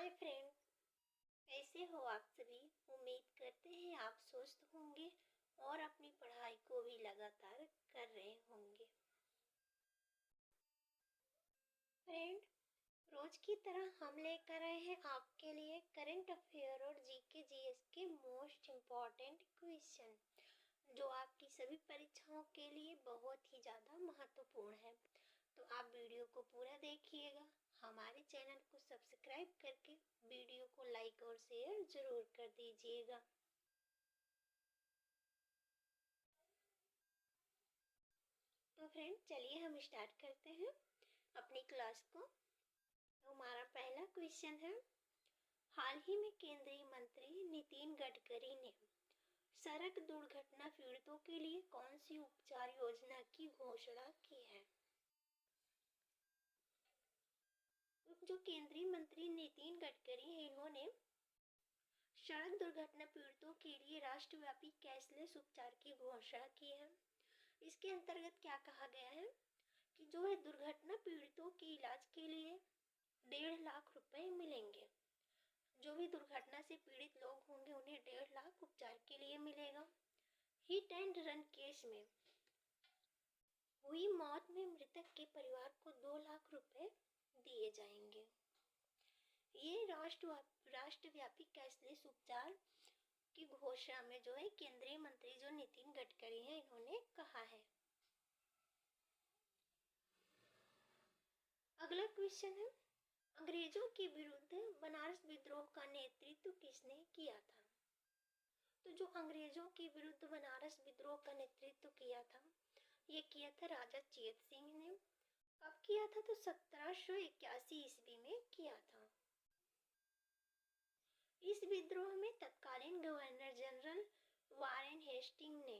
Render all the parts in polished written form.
Hi friend, कैसे हो आप सभी। उम्मीद करते हैं आप स्वस्थ होंगे और अपनी पढ़ाई को भी लगातार कर रहे होंगे। फ्रेंड, रोज की तरह हम लेकर आए हैं आपके लिए करंट अफेयर और जीके जीएस के मोस्ट इम्पॉर्टेंट क्वेश्चन जो आपकी सभी परीक्षाओं के लिए बहुत ही ज़्यादा महत्वपूर्ण है। तो आप वीडियो को पूरा देखिएगा। हमारे चैनल को सब्सक्राइब करके वीडियो को लाइक और शेयर जरूर कर दीजिएगा। तो फ्रेंड, चलिए हम स्टार्ट करते हैं अपनी क्लास को। तो हमारा पहला क्वेश्चन है, हाल ही में केंद्रीय मंत्री नितिन गडकरी ने सड़क दुर्घटना पीड़ितों के लिए कौन सी उपचार योजना की घोषणा की है। जो केंद्रीय मंत्री नितिन गडकरी है, इन्होंने सड़क दुर्घटना पीड़ितों के लिए राष्ट्रव्यापी कैशलेस उपचार की घोषणा की है। इसके अंतर्गत क्या कहा गया है कि जो है दुर्घटना पीड़ितों के इलाज के लिए 1.5 लाख रुपए मिलेंगे। जो भी दुर्घटना से पीड़ित लोग होंगे उन्हें 1.5 लाख उपचार के लिए मिलेगा। हिट एंड रन केस में हुई मौत में मृतक के परिवार को 2 लाख रुपए दिए जाएंगे। ये राष्ट्रव्यापी कैशलेस उपचार की घोषणा में जो है केंद्रीय मंत्री जो नितिन गडकरी हैं, इन्होंने कहा है। अगला क्वेश्चन है, अंग्रेजों के विरुद्ध बनारस विद्रोह का नेतृत्व किसने किया था। तो जो अंग्रेजों के विरुद्ध बनारस विद्रोह का नेतृत्व किया था, ये किया था राजा चेत सिंह ने। कब किया था, तो 1781 ईस्वी में किया था। इस विद्रोह में तत्कालीन गवर्नर जनरल वारेन हेस्टिंग ने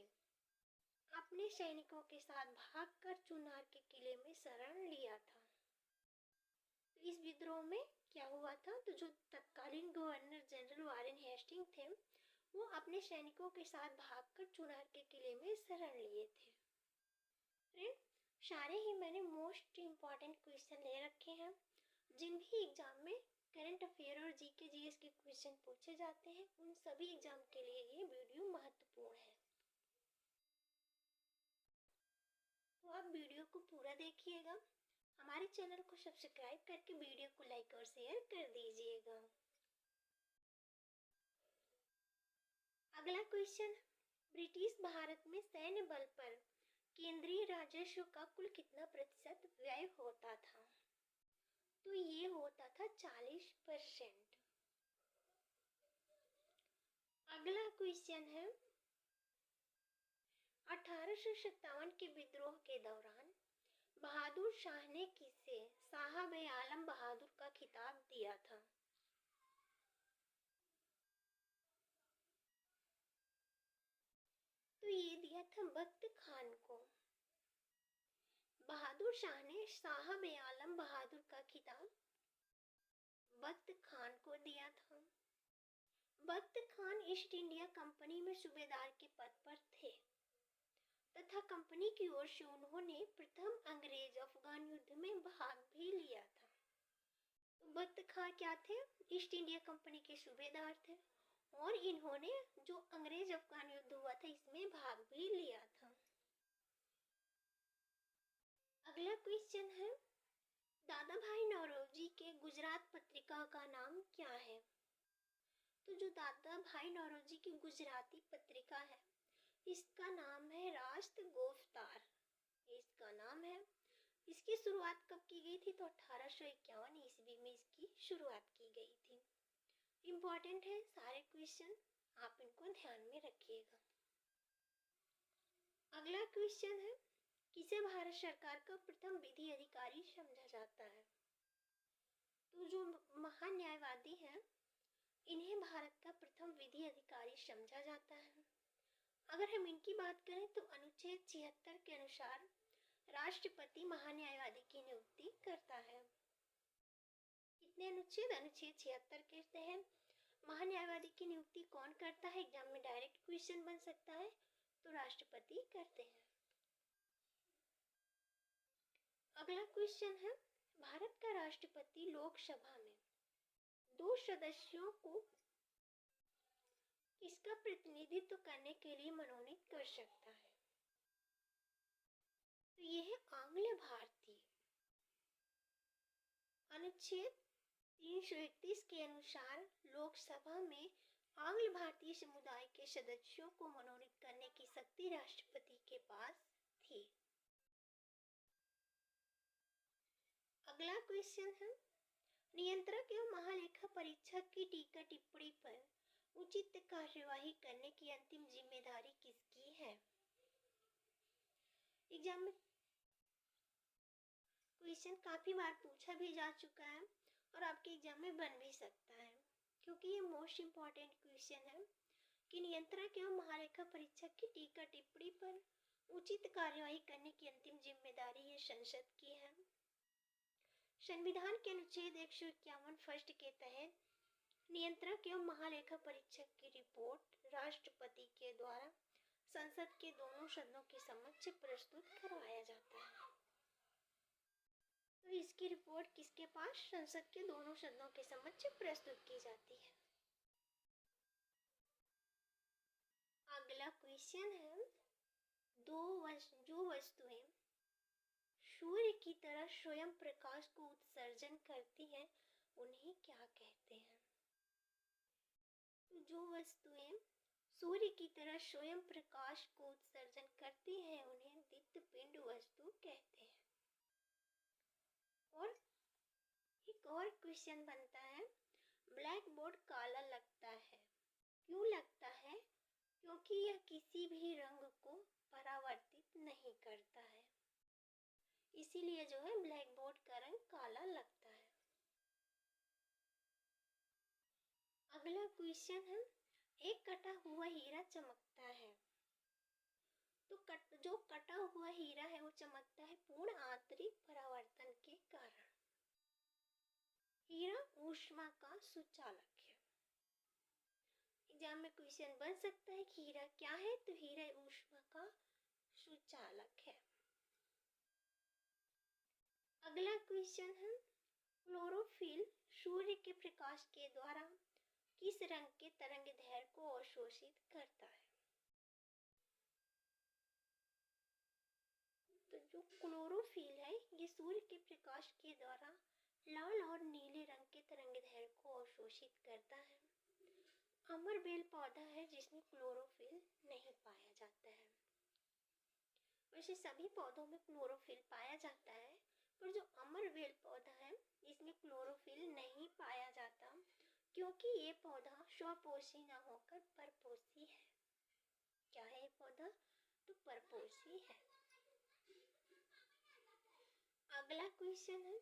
अपने सैनिकों के साथ भागकर चुनार के किले में शरण लिया था। इस विद्रोह में क्या हुआ था, तो जो तत्कालीन गवर्नर जनरल वारेन हेस्टिंग थे, वो अपने सैनिकों के साथ भागकर चुनार के किले में शरण लिए थे। फ्रेंड, सारे ही मैंने मोस्ट इम्पॉर्टेंट क्वेश्चन ले रखे हैं। जिन भी एग्जाम में करंट अफेयर और जीके जीएस के क्वेश्चन पूछे जाते हैं, उन सभी एग्जाम के लिए ये वीडियो महत्वपूर्ण है। तो आप वीडियो को पूरा देखिएगा। हमारे चैनल को सब्सक्राइब करके वीडियो को लाइक और शेयर कर दीजिएगा। अगला क्वेश्चन, ब्रिटिश भारत में सैन्य बल पर केंद्रीय राजस्व का कुल कितना प्रतिशत व्यय होता था। तो ये होता था 40%। अगला क्वेश्चन है, 1857 के विद्रोह के दौरान बहादुर शाह ने किसे साहब आलम बहादुर का खिताब दिया था। तो ये दिया था बख्त खान को। बहादुर शाह ने साहब आलम बहादुर का खिताब बख्त खान को दिया था। बख्त खान ईस्ट इंडिया कंपनी में सूबेदार के पद पर थे तथा कंपनी की ओर से उन्होंने प्रथम अंग्रेज अफगान युद्ध में भाग भी लिया था। तो बख्त खान क्या थे, ईस्ट इंडिया कंपनी के सूबेदार थे और इन्होंने जो अंग्रेज अफगान युद्ध हुआ था इसमें भाग भी लिया था। अगला क्वेश्चन है, दादा भाई नौरोजी के गुजरात पत्रिका का नाम क्या है। तो जो दादा भाई नौरोजी की गुजराती पत्रिका है, इसका नाम है राष्ट्र गोफ्तार। इसका नाम है। इसकी शुरुआत कब की गई थी, तो 1851 ईस्वी में इसकी शुरुआत की गई थी। इम्पोर्टेंट है सारे क्वेश्चन, आप इनको ध्यान में रखिएगा। अगला क्वेश्चन है, किसे भारत सरकार का प्रथम विधि अधिकारी समझा जाता है। तो जो महान्यायवादी हैं, इन्हें भारत का प्रथम विधि अधिकारी समझा जाता है। अगर हम इनकी बात करें तो अनुच्छेद 76 के अनुसार राष्ट्रपति महान्यायवादी की नियुक्ति करता है। कितने अनुच्छेद 76 के तहत महान्यायवादी की नियुक्ति कौन करता है, एग्जाम में डायरेक्ट क्वेश्चन बन सकता है, तो राष्ट्रपति करते हैं। अगला क्वेश्चन है, भारत का राष्ट्रपति लोकसभा में दो सदस्यों को किसका प्रतिनिधित्व करने के लिए मनोनीत कर सकता है? तो यह है आंग्ल भारतीय। अनुच्छेद 331 के अनुसार लोकसभा में आंग्ल भारतीय समुदाय के सदस्यों को मनोनीत करने की शक्ति राष्ट्रपति के पास थी। अगला क्वेश्चन है, नियंत्रक एवं महालेखा परीक्षक की टीका टिप्पणी पर उचित कार्यवाही करने की अंतिम जिम्मेदारी किसकी है? एग्जाम में क्वेश्चन काफी बार पूछा भी जा चुका है और आपके एग्जाम में बन भी सकता है, क्योंकि ये मोस्ट इम्पॉर्टेंट क्वेश्चन है कि नियंत्रक एवं महालेखा परीक्षक की टीका टिप्पणी पर उचित कार्यवाही करने की अंतिम जिम्मेदारी ये संसद की है। संविधान के अनुच्छेद 151 फर्स्ट के तहत नियंत्रक एवं महालेखा परीक्षक की रिपोर्ट राष्ट्रपति के द्वारा संसद के दोनों सदनों के समक्ष प्रस्तुत करवाया जाता है। तो इसकी रिपोर्ट किसके पास? संसद के दोनों सदनों के समक्ष प्रस्तुत की जाती है। अगला क्वेश्चन है, जो वस्तुएं सूर्य की तरह स्वयं प्रकाश को उत्सर्जन करती हैं उन्हें क्या कहते हैं? जो वस्तुएं सूर्य की तरह स्वयं प्रकाश को उत्सर्जन करती हैं उन्हें दीप्तपिंड वस्तु कहते हैं। और एक और क्वेश्चन बनता है, ब्लैक बोर्ड काला लगता है, क्यों लगता है? क्योंकि यह किसी भी रंग को परावर्तित नहीं करता है, इसीलिए जो है ब्लैक बोर्ड का रंग काला लगता है। अगला क्वेश्चन है, एक कटा हुआ हीरा चमकता है, तो जो कटा हुआ हीरा है वो चमकता है पूर्ण आंतरिक परावर्तन के कारण। हीरा ऊष्मा का सुचालक है। एग्जाम में क्वेश्चन बन सकता है कि हीरा क्या है? तो हीरा ऊष्मा का सुचालक है। अगला क्वेश्चन है, क्लोरोफिल सूर्य के प्रकाश के द्वारा किस रंग के तरंग दैर्घ्य को अवशोषित करता है? तो जो क्लोरोफिल है ये सूर्य के प्रकाश के द्वारा लाल और नीले रंग के तरंग दैर्घ्य को अवशोषित करता है। अमरबेल पौधा है जिसमें क्लोरोफिल नहीं पाया जाता है। वैसे सभी पौधों में क्लोरोफिल पाया जाता है, पर जो अमरबेल पौधा है इसमें क्लोरोफिल नहीं पाया जाता, क्योंकि ये पौधा स्वपोषी न होकर परपोषी है। क्या है ये पौधा? तो परपोषी है। अगला क्वेश्चन है,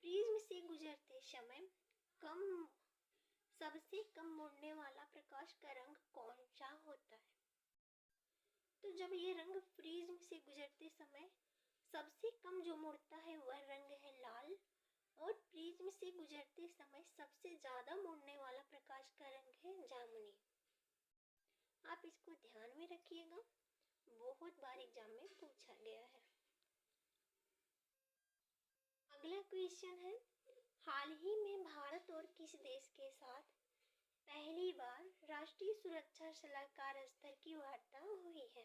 प्रिज्म से गुजरते समय सबसे कम मुड़ने वाला प्रकाश का रंग कौन सा होता है? तो जब ये रंग प्रिज्म से गुजरते समय सबसे कम जो मुड़ता है वह रंग है लाल, और प्रिज्म से गुजरते समय सबसे ज्यादा मुड़ने वाला प्रकाश का रंग है जामुनी। आप इसको ध्यान में रखिएगा, बहुत बार एग्जाम में पूछा गया है। अगला क्वेश्चन है, हाल ही में भारत और किस देश के साथ पहली बार राष्ट्रीय सुरक्षा सलाहकार स्तर की वार्ता हुई है?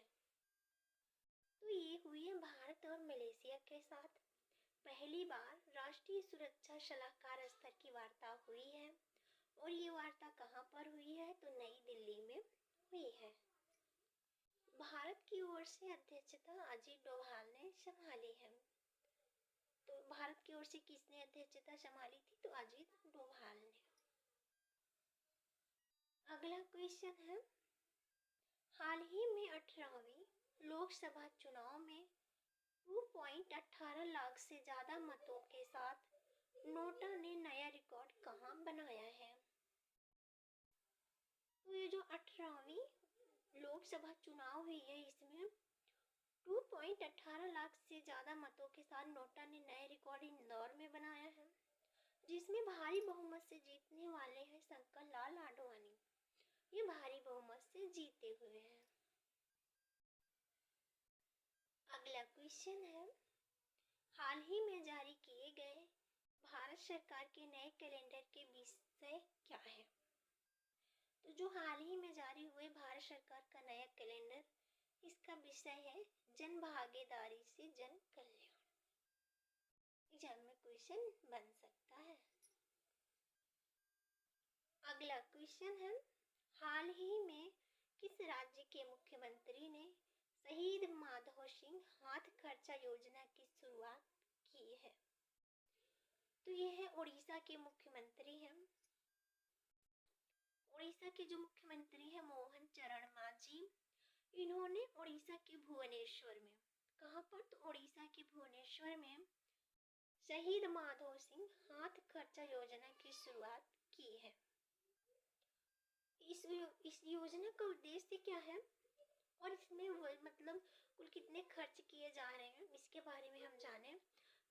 तो ये हुई है भारत और मलेशिया के साथ पहली बार राष्ट्रीय सुरक्षा सलाहकार स्तर की वार्ता हुई है। और ये वार्ता कहाँ पर हुई है? तो नई दिल्ली में हुई है। भारत की ओर से अध्यक्षता अजीत डोभाल ने संभाली है। तो भारत की ओर से किसने अध्यक्षता संभाली थी? तो अजीत डोभाल ने। अगला क्वेश्चन है, हाल ही में 18वीं लोकसभा चुनाव में 2.18 लाख से ज्यादा मतों के साथ नोटा ने नया रिकॉर्ड कहाँ बनाया है? तो ये जो 18वीं लोकसभा चुनाव हुई है इसमें 2.18 लाख से ज्यादा मतों के साथ नोटा ने नया रिकॉर्ड इंदौर में बनाया है, जिसमें भारी बहुमत से जीतने वाले हैं शंकर लाल आडवाणी। ये भारी बहुमत से जीते हुए हैं। अगला क्वेश्चन है, हाल ही में जारी किए गए भारत भारत सरकार के नए कैलेंडर के विषय क्या है? तो जो हाल ही में जारी हुए भारत सरकार का नया कैलेंडर, इसका विषय है जन भागीदारी से जन कल्याण। एग्जाम में क्वेश्चन बन सकता है। अगला क्वेश्चन है, हाल ही में किस राज्य के मुख्यमंत्री ने शहीद माधव सिंह हाथ खर्चा योजना की शुरुआत की है? तो यह है उड़ीसा के मुख्यमंत्री हैं। उड़ीसा के जो मुख्यमंत्री हैं मोहन चरण मांझी, इन्होंने उड़ीसा के भुवनेश्वर में, कहाँ पर? तो उड़ीसा के भुवनेश्वर में शहीद माधव सिंह हाथ खर्चा योजना की शुरुआत की है। इस योजना का उद्देश्य क्या है और इसमें मतलब कुल कितने खर्च किए जा रहे हैं, इसके बारे में हम जाने।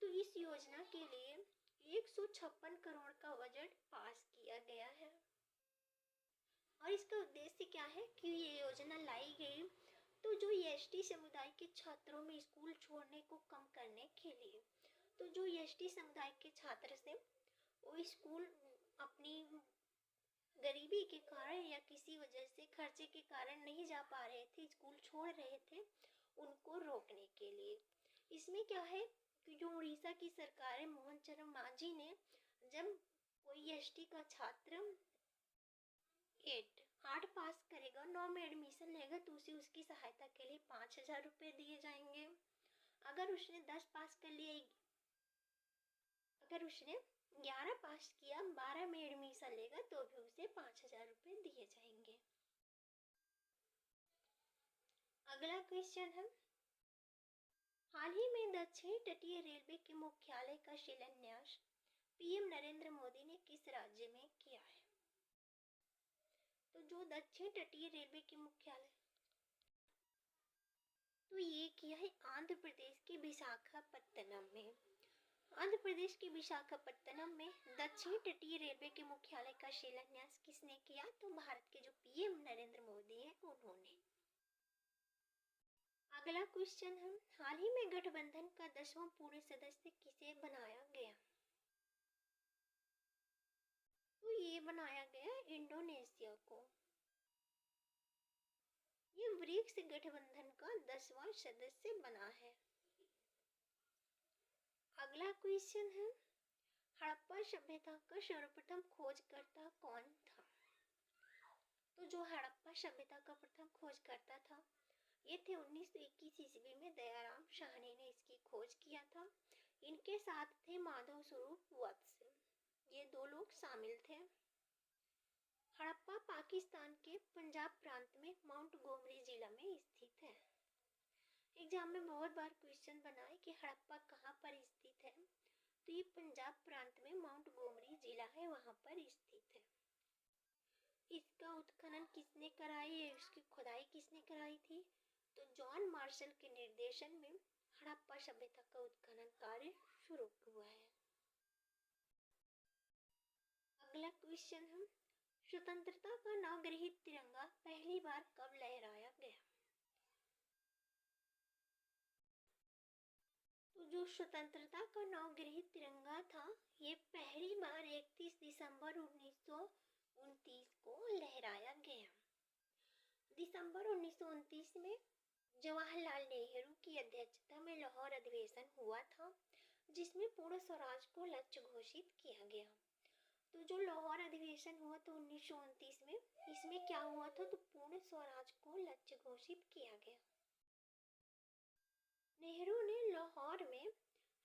तो इस योजना के लिए 156 करोड़ का बजट पास किया गया है और इसका उद्देश्य क्या है कि ये योजना लाई गई तो जो एसटी समुदाय के छात्रों में स्कूल छोड़ने को कम करने के लिए। तो जो एसटी समुदाय के छात्र से वो स्कूल अपनी गरीबी के कारण या किसी वजह से खर्चे के कारण नहीं जा पा रहे थे, स्कूल छोड़ रहे थे, उनको रोकने के लिए। इसमें क्या है कि जो उड़ीसा की सरकार है मोहन चरण मांझी ने, जब कोई एसटी का छात्र 8 पास करेगा, 9 में एडमिशन लेगा तो उसे उसकी सहायता के लिए 5,000 रुपये दिए जाएंगे। अगर उसने 10 पास कर लिया, अगर उसने 11 पास किया, 12 में एडमिशन लेगा तो भी उसे 5,000 रुपये दिए जाएंगे। अगला क्वेश्चन है, हाल ही में दक्षिणी तटीय रेलवे के मुख्यालय का शिलान्यास पीएम नरेंद्र मोदी ने किस राज्य में किया है? तो जो दक्षिण तटीय रेलवे के मुख्यालय, तो ये किया है आंध्र प्रदेश के विशाखापत्तनम में। आंध्र प्रदेश के विशाखापत्तनम में दक्षिण तटीय रेलवे के मुख्यालय का शिलान्यास किसने किया? तो भारत के जो पीएम नरेंद्र मोदी हैं उन्होंने। अगला क्वेश्चन है, हाल ही में गठबंधन का 10वां पूर्ण सदस्य किसे बनाया गया? तो ये बनाया गया इंडोनेशिया को। ये ब्रिक्स गठबंधन का 10वां सदस्य बना है। अगला क्वेश्चन है, हड़प्पा सभ्यता का सर्वप्रथम खोजकर्ता कौन था? तो जो हड़प्पा सभ्यता का प्रथम खोजकर्ता था ये थे 1921 ईस्वी में दयाराम साहनी ने इसकी खोज किया था। इनके साथ थे माधव स्वरूप वत्स, ये 2 लोग शामिल थे। हड़प्पा पाकिस्तान के पंजाब प्रांत में माउंट गोमरी जिला में स्थित है। एग्जाम में बहुत बार क्वेश्चन बना है कि हड़प्पा कहाँ पर स्थित है, तो ये पंजाब प्रांत में माउंट गोमरी जिला है, वहाँ पर स्थित है। इसका उत्खनन किसने कराई है, इसकी खुदाई किसने कराई थी? तो जॉन मार्शल के निर्देशन में हड़प्पा सभ्यता का उत्खनन कार्य शुरू हुआ है। अगला क्वेश्चन है, स्वतंत्रता का नवगृहित तिरंगा पहली बार कब लहराया गया? तो जो स्वतंत्रता का नवगृहित तिरंगा था ये पहली बार 31 दिसंबर 1929 को लहराया गया। दिसंबर 1929 में जवाहरलाल नेहरू की अध्यक्षता में लाहौर अधिवेशन हुआ था जिसमें पूर्ण स्वराज को लक्ष्य घोषित किया गया। तो जो लाहौर अधिवेशन हुआ तो 1929 में, इसमें क्या हुआ था? तो पूर्ण स्वराज को लक्ष्य घोषित किया गया। नेहरू ने लाहौर में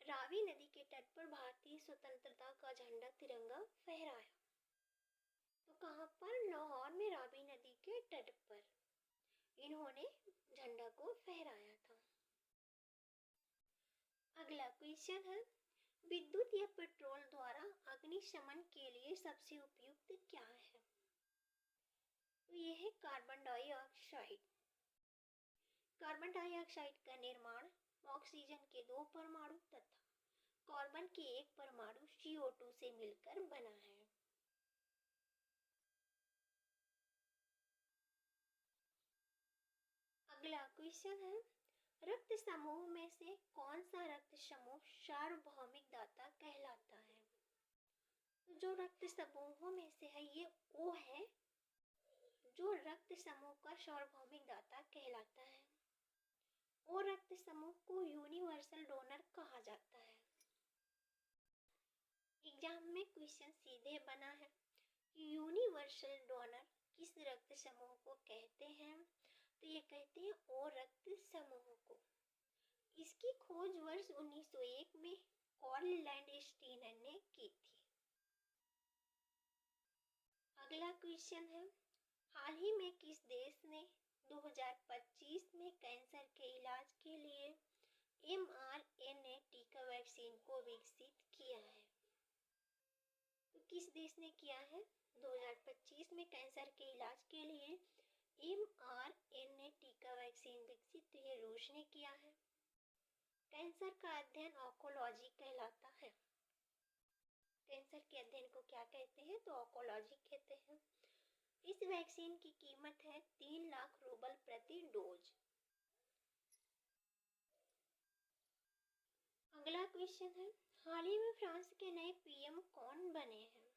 रावी नदी के तट पर भारतीय स्वतंत्रता का झंडा तिरंगा फहराया। तो कहाँ पर? लाहौर में रावी नदी के तट पर इन्होंने झंडा को फहराया था। अगला क्वेश्चन है, विद्युत या पेट्रोल द्वारा अग्निशमन के लिए सबसे उपयुक्त क्या है? तो यह है कार्बन डाइऑक्साइड। कार्बन डाइऑक्साइड का निर्माण ऑक्सीजन के 2 परमाणु तथा कार्बन के 1 परमाणु CO2 से मिलकर बना है। अगला क्वेश्चन है, रक्त समूह में से कौन सा रक्त समूह सार्वभौमिक दाता कहलाता है? तो जो रक्त समूहों में से है ये O है, जो रक्त समूह का सार्वभौमिक दाता कहलाता है। O रक्त समूह को यूनिवर्सल डोनर कहा जाता है। एग्जाम में क्वेश्चन सीधे बना है कि यूनिवर्सल डोनर किस रक्त समूह को कहते हैं, तो ये कहते हैं O रक्त समूह को। इसकी खोज वर्ष 1901 में कार्ल लैंडस्टीनर ने की थी। अगला क्वेश्चन है, हाल ही में किस देश ने 2025 में कैंसर के इलाज के लिए mRNA टीका वैक्सीन को विकसित किया है? तो किस देश ने किया है 2025 में कैंसर के इलाज के लिए mRNA टीका वैक्सीन विकसित? तो ये रूस ने किया है। कैंसर का अध्ययन ऑन्कोलॉजी कहलाता है। कैंसर के अध्ययन को क्या कहते हैं? तो ऑन्कोलॉजी कहते हैं। इस वैक्सीन की कीमत है 3 लाख रूबल प्रति डोज। अगला क्वेश्चन है, हाल ही में फ्रांस के नए पीएम कौन बने हैं?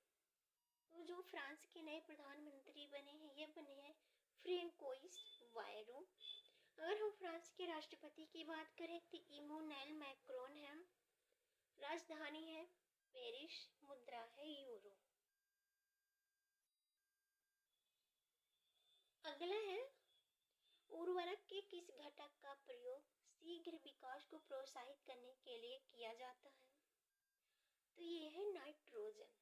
तो जो फ्रांस के नए प्रधानमंत्री बने हैं ये बने हैं फ्रेंकोइस बायरो। अगर हम फ्रांस के राष्ट्रपति की बात करें तो इमैनुएल मैक्रोन है। राजधानी है पेरिस, मुद्रा है यूरो। अगला है, उर्वरक के किस घटक का प्रयोग शीघ्र विकास को प्रोत्साहित करने के लिए किया जाता है? तो ये है नाइट्रोजन।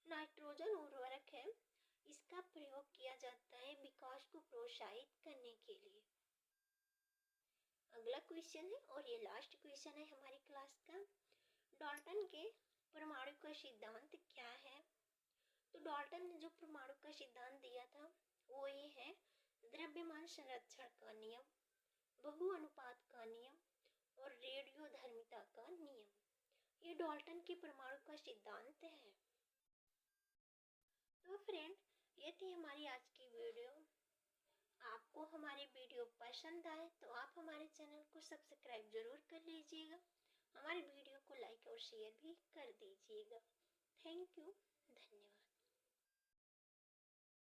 नाइट्रोजन उर्वरक है, इसका प्रयोग किया जाता है विकास को प्रोत्साहित करने के लिए। अगला क्वेश्चन है और ये लास्ट क्वेश्चन है हमारी क्लास का, डाल्टन के परमाणु का सिद्धांत क्या है? तो डाल्टन ने जो परमाणु का सिद्धांत दिया था वो ये है द्रव्यमान संरक्षण का नियम, बहु अनुपात का नियम और रेडियोधर्मिता का नियम। ये डाल्टन के परमाणु का सिद्धांत है। तो फ्रेंड, ये थी हमारी आज की वीडियो। आपको हमारी वीडियो पसंद आए तो आप हमारे चैनल को सब्सक्राइब जरूर कर लीजिएगा। हमारी वीडियो को लाइक और शेयर भी कर दीजिएगा। थैंक यू, धन्यवाद।